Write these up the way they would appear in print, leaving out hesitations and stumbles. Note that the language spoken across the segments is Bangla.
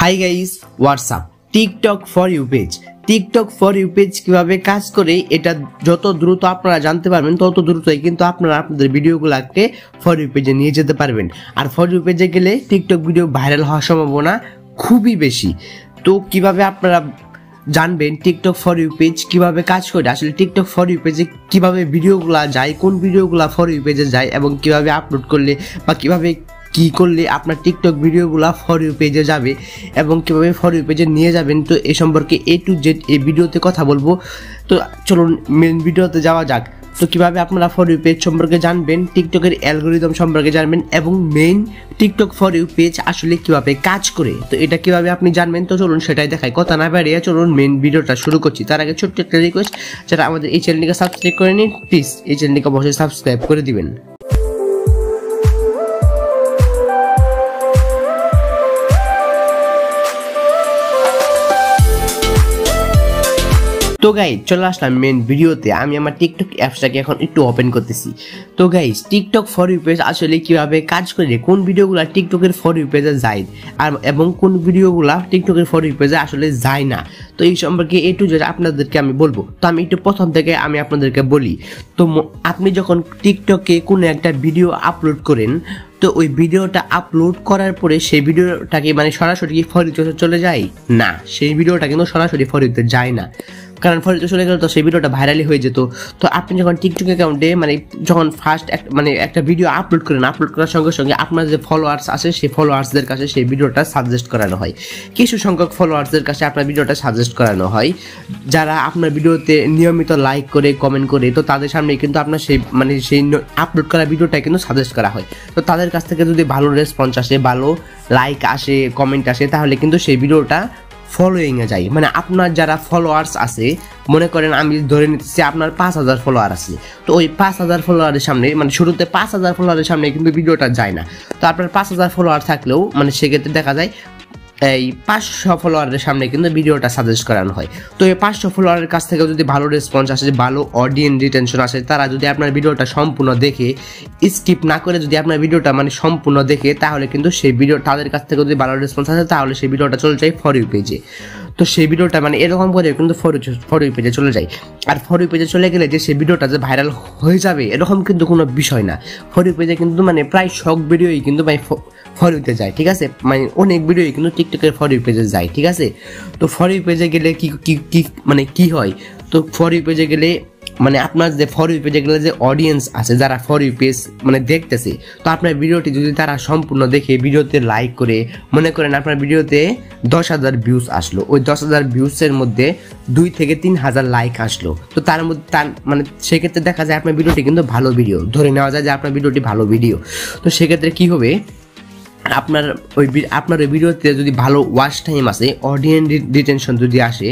High guys, WhatsApp. TikTok for you page. TikTok for you page কিভাবে কাজ করে এটা যত দ্রুত আপনারা জানতে পারবেন তত দ্রুতই কিন্তু আপনারা আপনাদের ভিডিওগুলোকে ফর ইউ পেজে নিয়ে যেতে পারবেন। আর ফর ইউ পেজে গেলে টিকটক ভিডিও ভাইরাল হওয়ার সম্ভাবনা খুবই বেশি। তো কিভাবে আপনারা জানবেন টিকটক ফর ইউ পেজ কিভাবে কাজ করে, আসলে টিকটক ফর ইউ পেজে কিভাবে ভিডিওগুলো যায়, কোন ভিডিওগুলো ফর ইউ পেজে যায় এবং কিভাবে আপলোড করলে বা কিভাবে কি করলে আপনার টিকটক ভিডিওগুলো ফর ইউ পেজে যাবে এবং কিভাবে ফর ইউ পেজে নিয়ে যাবেন, তো এই সম্পর্কে A to Z এই ভিডিওতে কথা বলবো। তো চলুন মেন ভিডিওতে যাওয়া যাক। তো কিভাবে আপনারা ফর ইউ পেজ সম্পর্কে জানবেন, টিকটকের অ্যালগরিদম সম্পর্কে জানবেন এবং main TikTok for you page আসলে কিভাবে কাজ করে, তো এটা কিভাবে আপনি জানবেন, তো চলুন সেটাই দেখাই। কথা না বাড়িয়ে চলুন মেইন ভিডিওটা শুরু করছি। তার আগে ছোট্ট একটা রিকোয়েস্ট, যারা আমাদের এই চ্যানেলটিকে সাবস্ক্রাইব করে নিন, প্লিজ এই চ্যানেলটিকে অবশ্যই সাবস্ক্রাইব করে দিবেন। তো গাইজ চলে আসলাম মেন ভিডিওতে। আমি আমার টিকটক অ্যাপসটাকে এখন একটু ওপেন করতেছি। তো guys TikTok for you page আসলে কিভাবে কাজ করে, কোন ভিডিওগুলো টিকটকের ফর ইউ পেজে যায় আর এবং কোন ভিডিওগুলো টিকটকের ফর ইউ পেজে আসলে যায় না, তো এই সম্পর্কে A to Z আপনাদেরকে আমি বলবো। তো আমি একটু প্রথম থেকে আমি আপনাদেরকে বলি। তো আপনি যখন টিকটকে কোনো একটা ভিডিও আপলোড করেন, তো ওই ভিডিওটা আপলোড করার পরে সেই ভিডিওটাকে মানে সরাসরি ফর ইউ পেজে চলে যায় না, সেই ভিডিওটা কিন্তু সরাসরি ফর ইউ পেজে যায় না, কারণ ফর ইউ চলে গেলে তো সেই ভিডিওটা ভাইরালি হয়ে যেত। তো আপনি যখন টিকটক অ্যাকাউন্টে মানে যখন ফার্স্ট একটা ভিডিও আপলোড করেন, আপলোড করার সঙ্গে সঙ্গে আপনার যে ফলোয়ার্স আছে সেই ফলোয়ার্সদের কাছে সেই ভিডিওটা সাজেস্ট করানো হয়। কিছু সংখ্যক ফলোয়ার্সদের কাছে আপনার ভিডিওটা সাজেস্ট করানো হয়, যারা আপনার ভিডিওতে নিয়মিত লাইক করে কমেন্ট করে, তো তাদের সামনে কিন্তু আপনার সেই আপলোড করা ভিডিওটা কিন্তু সাজেস্ট করা হয়। তো তাদের কাছ থেকে যদি ভালো রেসপন্স আসে, ভালো লাইক আসে, কমেন্ট আসে, তাহলে কিন্তু সেই ভিডিওটা ফলোয়িংয়ে যায়। মানে আপনার যারা ফলোয়ার্স আছে, মনে করেন আমি ধরে নিতেছি আপনার 5000 ফলোয়ার আছে, তো ওই 5000 ফলোয়ারের সামনে মানে শুরুতে 5000 ফলোয়ারের সামনে কিন্তু ভিডিওটা যায় না। তো আপনার 5000 ফলোয়ার থাকলেও মানে সেক্ষেত্রে দেখা যায় এই 500 ফলোয়ারের সামনে কিন্তু ভিডিওটা সাজেস্ট করানো হয়। তো এই 500 ফলোয়ারের কাছ থেকে যদি ভালো রেসপন্স আসে, ভালো অডিয়েন্স রিটেনশন আসে, তারা যদি আপনার ভিডিওটা সম্পূর্ণ দেখে, স্কিপ না করে যদি আপনার ভিডিওটা মানে সম্পূর্ণ দেখে, তাহলে কিন্তু সেই ভিডিও তাদের কাছ থেকে যদি ভালো রেসপন্স আসে, তাহলে সেই ভিডিওটা চলে যায় ফর ইউ পেজে। তো সেই ভিডিওটা মানে এরকম করে কিন্তু ফর ইউ পেজে চলে যায়। আর ফর ইউ পেজে চলে গেলে যে সেই ভিডিওটা যে ভাইরাল হয়ে যাবে এরকম কিন্তু কোনো বিষয় না। ফর ইউ পেজে কিন্তু মানে প্রায় সব ভিডিওই কিন্তু ফর ইউতে যায়, ঠিক আছে, মানে অনেক ভিডিওই কিন্তু টিকটকের ফর ইউ পেজে যায়, ঠিক আছে। তো ফর ইউ পেজে গেলে কি হয়, তো ফর ইউ পেজে গেলে মানে আপনার যে ফর ইউ পেজে গেলে যে অডিয়েন্স আছে, যারা ফর ইউ পেজ মানে দেখতেছে, তো আপনার ভিডিওটি যদি তারা সম্পূর্ণ দেখে ভিডিওতে লাইক করে, মনে করেন আপনার ভিডিওতে 10,000 ভিউজ আসলো, ওই 10,000 ভিউজের মধ্যে 2 থেকে 3,000 লাইক আসলো, তো তার মধ্যে মানে সেক্ষেত্রে দেখা যায় আপনার ভিডিওটি কিন্তু ভালো ভিডিও, ধরে নেওয়া যায় যে আপনার ভিডিওটি ভালো ভিডিও। তো সেক্ষেত্রে কি হবে, আপনার ওই ভিডিওতে যদি ভালো ওয়াচ টাইম আসে, অডিয়েন্স রিটেনশন যদি আসে,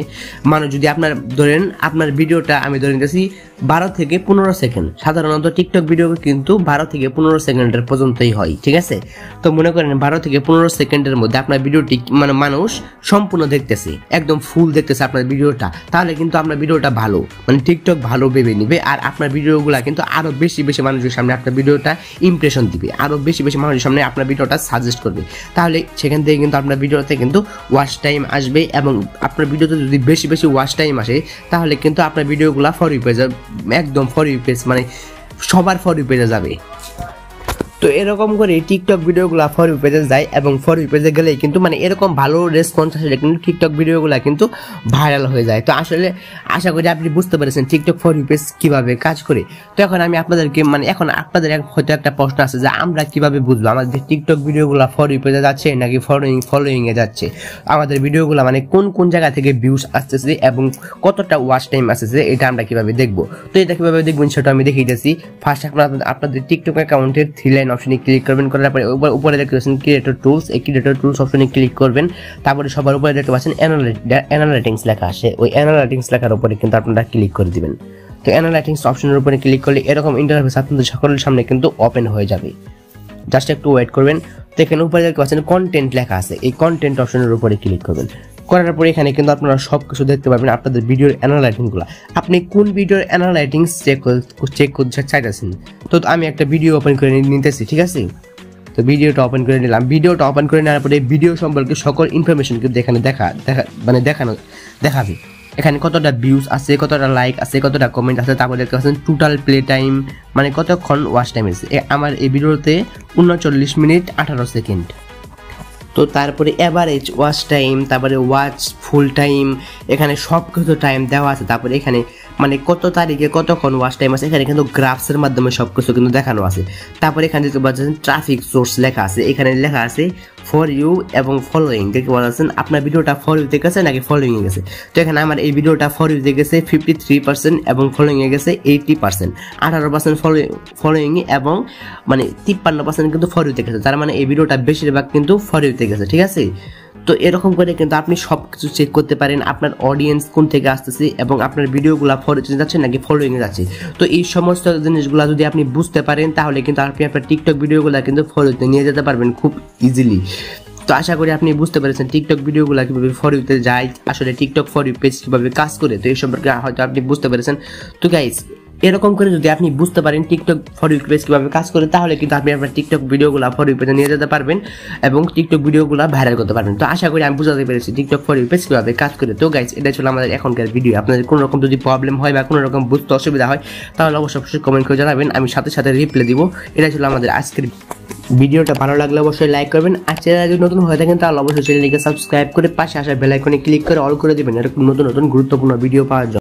মানে যদি আপনার ধরেন আপনার ভিডিওটা আমি ধরে নিতেছি 12 থেকে 15 সেকেন্ড, সাধারণত টিকটক ভিডিও কিন্তু 12 থেকে 15 সেকেন্ডের পর্যন্তই হয়, ঠিক আছে। তো মনে করেন 12 থেকে 15 সেকেন্ডের মধ্যে আপনার ভিডিওটি মানে মানুষ সম্পূর্ণ দেখতেছে, একদম ফুল দেখতেছে আপনার ভিডিওটা, তাহলে কিন্তু আপনার ভিডিওটা ভালো, মানে টিকটক ভালো ভেবে নিবে। আর আপনার ভিডিওগুলো কিন্তু আরো বেশি মানুষের সামনে আপনার ভিডিওটা ইমপ্রেশন দিবে, আরো বেশি মানুষের সামনে আপনার ভিডিওটা সাজেস্ট করবে, তাহলে সেখান থেকে কিন্তু আপনার ভিডিওতে কিন্তু ওয়াচ টাইম আসবে। এবং আপনার ভিডিওতে যদি বেশি ওয়াচ টাইম আসে, তাহলে কিন্তু আপনার ভিডিওগুলো ফর ইউ পেজে একদম ফর ইউ পেজ মানে সবার ফর ইউ পেজে যাবে। তো এরকম করে টিকটক ভিডিওগুলো ফর ইউ পেজে যায় এবং ফর ইউ পেজে গেলেই কিন্তু মানে এরকম ভালো রেসপন্স আসলে কিন্তু টিকটক ভিডিওগুলো কিন্তু ভাইরাল হয়ে যায়। তো আসলে আশা করি আপনি বুঝতে পেরেছেন টিকটক ফর ইউ পেজ কিভাবে কাজ করে। তো এখন আমি আপনাদেরকে মানে এখন আপনাদের হয়তো একটা প্রশ্ন আছে যে আমরা কিভাবে বুঝবো আমাদের টিকটক ভিডিওগুলো ফর ইউ পেজে যাচ্ছে নাকি ফলোয়িং এ যাচ্ছে, আমাদের ভিডিওগুলো মানে কোন জায়গা থেকে ভিউজ আসতেছে এবং কতটা ওয়াচ টাইম আসতেছে, এটা আমরা কিভাবে দেখবো। তো এটা কিভাবে দেখবেন সেটা আমি দেখিয়ে দিয়েছি। ফার্স্ট আপনাদের টিকটক অ্যাকাউন্টের 3 লাইন অপশনে ক্লিক করবেন, করার পরে উপরে দেখতে পাচ্ছেন ক্রিয়েটর টুলস, এই ক্রিয়েটর টুলস অপশনে ক্লিক করবেন। তারপরে সবার উপরে দেখতে পাচ্ছেন অ্যানালাইটিক্স লেখা আসে, ওই অ্যানালাইটিক্স লেখার উপরে কিন্তু আপনারা ক্লিক করে দিবেন। তো অ্যানালাইটিক্স অপশনের উপরে ক্লিক করলে এরকম ইন্টারফেস আপনাদের সকলের সামনে কিন্তু ওপেন হয়ে যাবে, জাস্ট একটু ওয়েট করবেন। তো এখানে উপরে দেখতে পাচ্ছেন কন্টেন্ট লেখা আছে, এই কন্টেন্ট অপশনের উপরে ক্লিক করবেন, করার পরে এখানে কিন্তু আপনারা সবকিছু দেখতে পারবেন আপনাদের ভিডিওর অ্যানালাইটিক্সগুলো, আপনি কোন ভিডিওর অ্যানালাইটিক্স চেক করতে চাইতেছেন। তো আমি একটা ভিডিও ওপেন করে নিতেছি, ঠিক আছে। তো ভিডিওটা ওপেন করে নিলাম। ভিডিওটা ওপেন করে নেওয়ার পরে ভিডিও সম্পর্কে সকল ইনফরমেশন কিন্তু এখানে দেখাবে। এখানে কতটা ভিউজ আছে, কতটা লাইক আছে, কতটা কমেন্ট আছে, তারপর দেখতে পাচ্ছেন টোটাল প্লে টাইম মানে কতক্ষণ ওয়াচ টাইম আছে। আমার এই ভিডিওতে 39 মিনিট 18 সেকেন্ড। তো তারপরে এভারেজ ওয়াচ টাইম, তারপরে ওয়াচ ফুল টাইম, এখানে সব কিছু টাইম দেওয়া আছে। তারপরে এখানে মানে কত তারিখে কতক্ষণ ওয়াচ টাইম আছে, এখানে কিন্তু গ্রাফসের মাধ্যমে সব কিছু কিন্তু দেখানো আছে। তারপরে এখানে দেখতে পাচ্ছেন ট্রাফিক সোর্স লেখা আছে, এখানে লেখা আছে ফর ইউ এবং ফলোয়িং। দেখতে পাচ্ছেন আপনার ভিডিওটা ফর ইউতে গেছে নাকি ফলোয়িং এ গেছে। তো এখানে আমার এই ভিডিওটা ফর ইউতে গেছে 53% এবং ফলোয়িং এ গেছে 80%, 18% ফলোয়িং এবং মানে 53% কিন্তু ফর ইউতে গেছে। তার মানে এই ভিডিওটা বেশিরভাগ কিন্তু ফর ইউতে গেছে, ঠিক আছে। তো এরকম করে কিন্তু আপনি সব কিছু চেক করতে পারেন, আপনার অডিয়েন্স কোন থেকে আসতেছে এবং আপনার ভিডিওগুলো ফর ইউতে যাচ্ছে নাকি ফলোয়িং এ যাচ্ছে। তো এই সমস্ত জিনিসগুলো যদি আপনি বুঝতে পারেন তাহলে কিন্তু আপনি আপনার টিকটক ভিডিওগুলো কিন্তু ফর ইউতে নিয়ে যেতে পারবেন খুব ইজিলি। তো আশা করি আপনি বুঝতে পেরেছেন টিকটক ভিডিওগুলো কিভাবে ফর ইউতে যায়, আসলে টিকটক ফর ইউ পেজ কিভাবে কাজ করে। তো এই সম্পর্কে হয়তো আপনি বুঝতে পেরেছেন। তো গাইস, এরকম করে যদি আপনি বুঝতে পারেন টিকটক ফর ইউ পেজ কিভাবে কাজ করে, তাহলে কিন্তু আপনি আপনার টিকটক ভিডিওগুলো ফর ইউ পেজে নিয়ে যেতে পারবেন এবং টিকটক ভিডিওগুলো ভাইরাল করতে পারবেন। তো আশা করি আমি বুঝাতে পেরেছি টিকটক ফর ইউ পেজ কিভাবে কাজ করে। তো গাইস, এটা ছিল আমাদের এখনকার ভিডিও। আপনাদের কোনো রকম যদি প্রবলেম হয় বা কোনো রকম বুঝতে অসুবিধা হয় তাহলে অবশ্যই কমেন্ট করে জানাবেন, আমি সাথে সাথে রিপ্লাই দিব। এটা ছিল আমাদের আজকের ভিডিওটা। ভালো লাগলে অবশ্যই লাইক করবেন, আর চ্যানেলে যদি নতুন হয়ে থাকেন তাহলে অবশ্যই চ্যানেলটিকে সাবস্ক্রাইব করে পাশে আসা বেল আইকনে ক্লিক করে অল করে দিবেন এরকম নতুন নতুন গুরুত্বপূর্ণ ভিডিও পাওয়ার জন্য।